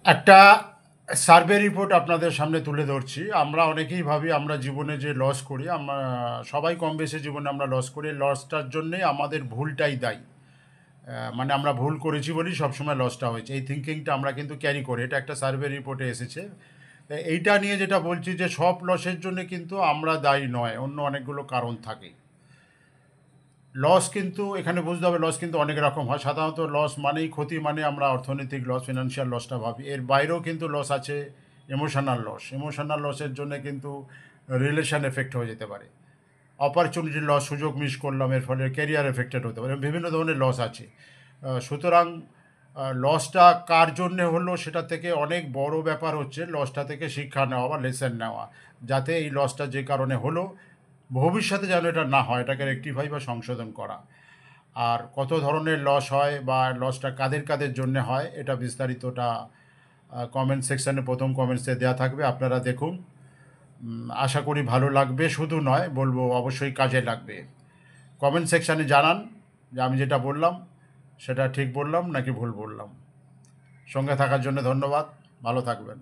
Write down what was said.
একটা survey report আপনাদের সামনে তুলে ধরছি। আমরা অনেকেই ভাবি আমরা জীবনে যে লস করি, আমরা সবাই কম বেশি জীবনে আমরা লস করি। লসটার জন্যেই আমাদের ভুলটাই দায়ী। মানে আমরা ভুল করেছি বলেই সবসময় লসটা হয়েছে। এই থিঙ্কিংটা আমরা কিন্তু ক্যারি করি। এটা একটা সার্ভে রিপোর্টে এসেছে। এইটা নিয়ে যেটা বলছি যে সব লসের জন্য কিন্তু আমরা দায়ী নয়, অন্য অনেকগুলো কারণ থাকে। লস কিন্তু এখানে বুঝতে হবে, লস কিন্তু অনেক রকম হয়। সাধারণত লস মানেই ক্ষতি, মানে আমরা অর্থনৈতিক লস, ফিনান্সিয়াল লসটা ভাবি। এর বাইরেও কিন্তু লস আছে, ইমোশনাল লস। ইমোশনাল লসের জন্য কিন্তু রিলেশন এফেক্ট হয়ে যেতে পারে। অপরচুনিটি লস, সুযোগ মিস করলাম, এর ফলে ক্যারিয়ার এফেক্টেড হতে পারে। বিভিন্ন ধরনের লস আছে। সুতরাং লসটা কার জন্যে হলো সেটা থেকে অনেক বড় ব্যাপার হচ্ছে লসটা থেকে শিক্ষা নেওয়া বা লেসন নেওয়া, যাতে এই লসটা যে কারণে হলো ভবিষ্যতে যেন এটা না হয়, এটাকে রেকটিফাই বা সংশোধন করা। আর কত ধরনের লস হয় বা লসটা কাদের কাদের জন্য হয়, এটা বিস্তারিতটা কমেন্ট সেকশানে প্রথম কমেন্টসে দেওয়া থাকবে, আপনারা দেখুন। আশা করি ভালো লাগবে, শুধু নয় বলবো অবশ্যই কাজে লাগবে। কমেন্ট সেকশানে জানান যে আমি যেটা বললাম সেটা ঠিক বললাম নাকি ভুল বললাম। সঙ্গে থাকার জন্য ধন্যবাদ, ভালো থাকবেন।